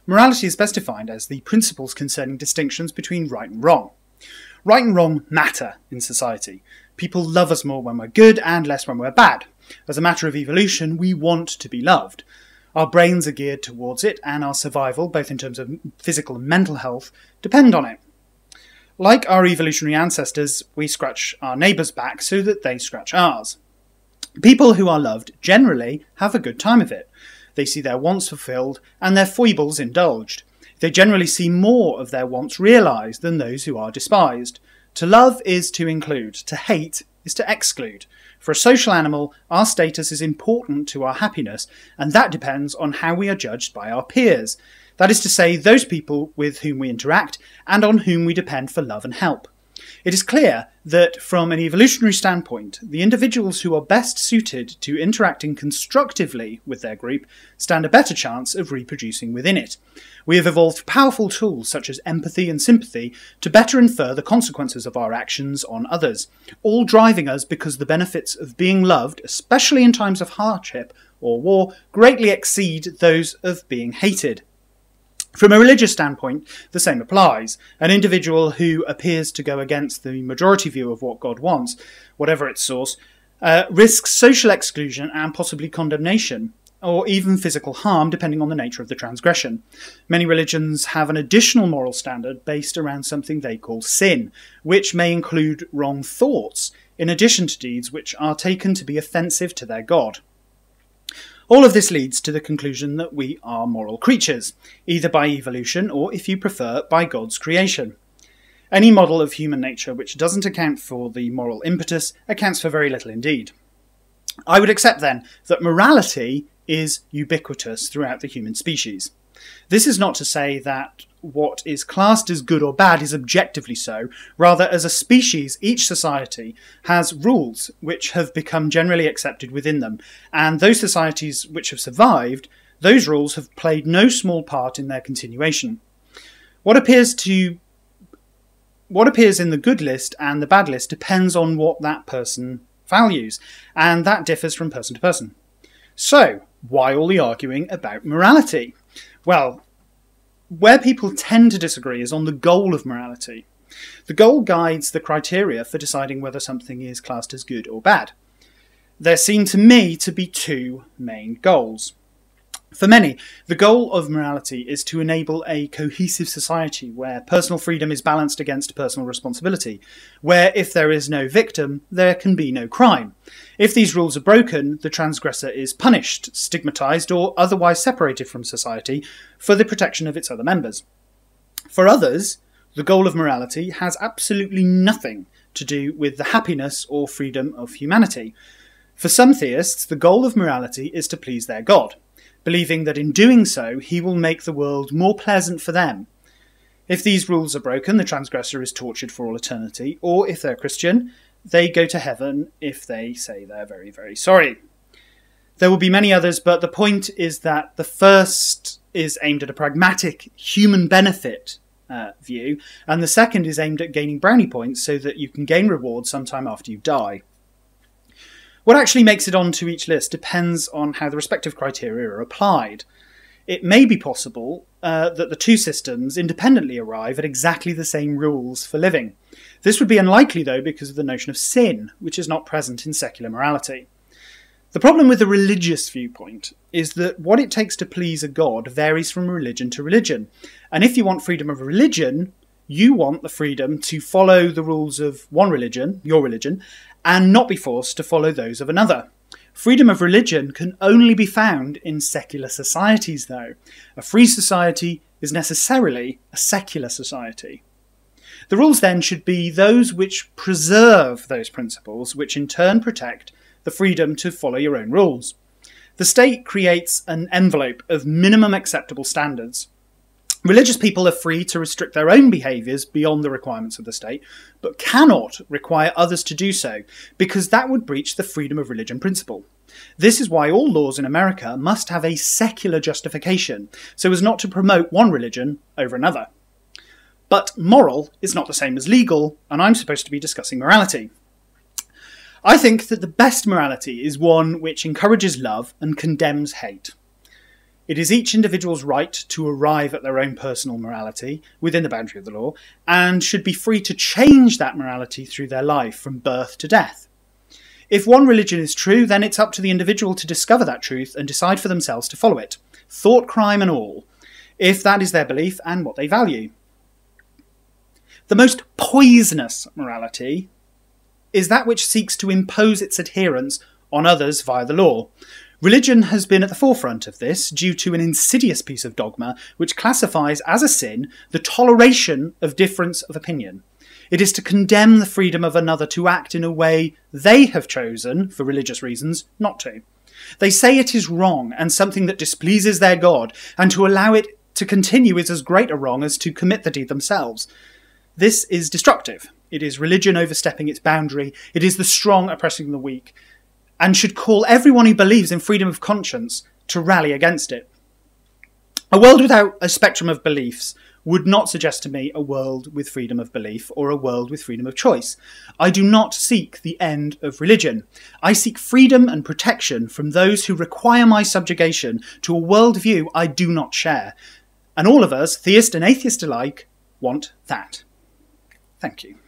Morality is best defined as the principles concerning distinctions between right and wrong. Right and wrong matter in society. People love us more when we're good and less when we're bad. As a matter of evolution, we want to be loved. Our brains are geared towards it, and our survival, both in terms of physical and mental health, depend on it. Like our evolutionary ancestors, we scratch our neighbour's back so that they scratch ours. People who are loved generally have a good time of it. They see their wants fulfilled and their foibles indulged. They generally see more of their wants realised than those who are despised. To love is to include, to hate is to exclude. For a social animal, our status is important to our happiness, and that depends on how we are judged by our peers. That is to say, those people with whom we interact and on whom we depend for love and help. It is clear that, from an evolutionary standpoint, the individuals who are best suited to interacting constructively with their group stand a better chance of reproducing within it. We have evolved powerful tools such as empathy and sympathy to better infer the consequences of our actions on others, all driving us because the benefits of being loved, especially in times of hardship or war, greatly exceed those of being hated. From a religious standpoint, the same applies. An individual who appears to go against the majority view of what God wants, whatever its source, risks social exclusion and possibly condemnation, or even physical harm depending on the nature of the transgression. Many religions have an additional moral standard based around something they call sin, which may include wrong thoughts, in addition to deeds which are taken to be offensive to their God. All of this leads to the conclusion that we are moral creatures, either by evolution or, if you prefer, by God's creation. Any model of human nature which doesn't account for the moral impetus accounts for very little indeed. I would accept then that morality is ubiquitous throughout the human species. This is not to say that what is classed as good or bad is objectively so. Rather, as a species, each society has rules which have become generally accepted within them, and those societies which have survived, those rules have played no small part in their continuation. What appears in the good list and the bad list depends on what that person values, and that differs from person to person. So, why all the arguing about morality? Well, where people tend to disagree is on the goal of morality. The goal guides the criteria for deciding whether something is classed as good or bad. There seem to me to be two main goals. For many, the goal of morality is to enable a cohesive society where personal freedom is balanced against personal responsibility, where if there is no victim, there can be no crime. If these rules are broken, the transgressor is punished, stigmatized, or otherwise separated from society for the protection of its other members. For others, the goal of morality has absolutely nothing to do with the happiness or freedom of humanity. For some theists, the goal of morality is to please their God, believing that in doing so, he will make the world more pleasant for them. If these rules are broken, the transgressor is tortured for all eternity, or if they're Christian, they go to heaven if they say they're very, very sorry. There will be many others, but the point is that the first is aimed at a pragmatic human benefit view, and the second is aimed at gaining brownie points so that you can gain rewards sometime after you die. What actually makes it onto each list depends on how the respective criteria are applied. It may be possible that the two systems independently arrive at exactly the same rules for living. This would be unlikely, though, because of the notion of sin, which is not present in secular morality. The problem with the religious viewpoint is that what it takes to please a god varies from religion to religion. And if you want freedom of religion, you want the freedom to follow the rules of one religion, your religion, and not be forced to follow those of another. Freedom of religion can only be found in secular societies, though. A free society is necessarily a secular society. The rules then should be those which preserve those principles, which in turn protect the freedom to follow your own rules. The state creates an envelope of minimum acceptable standards. Religious people are free to restrict their own behaviours beyond the requirements of the state, but cannot require others to do so, because that would breach the freedom of religion principle. This is why all laws in America must have a secular justification, so as not to promote one religion over another. But moral is not the same as legal, and I'm supposed to be discussing morality. I think that the best morality is one which encourages love and condemns hate. It is each individual's right to arrive at their own personal morality within the boundary of the law, and should be free to change that morality through their life from birth to death. If one religion is true, then it's up to the individual to discover that truth and decide for themselves to follow it, thought crime and all, if that is their belief and what they value. The most poisonous morality is that which seeks to impose its adherents on others via the law. Religion has been at the forefront of this due to an insidious piece of dogma which classifies as a sin the toleration of difference of opinion. It is to condemn the freedom of another to act in a way they have chosen, for religious reasons, not to. They say it is wrong and something that displeases their God, and to allow it to continue is as great a wrong as to commit the deed themselves. This is destructive. It is religion overstepping its boundary. It is the strong oppressing the weak, and should call everyone who believes in freedom of conscience to rally against it. A world without a spectrum of beliefs would not suggest to me a world with freedom of belief or a world with freedom of choice. I do not seek the end of religion. I seek freedom and protection from those who require my subjugation to a worldview I do not share. And all of us, theist and atheist alike, want that. Thank you.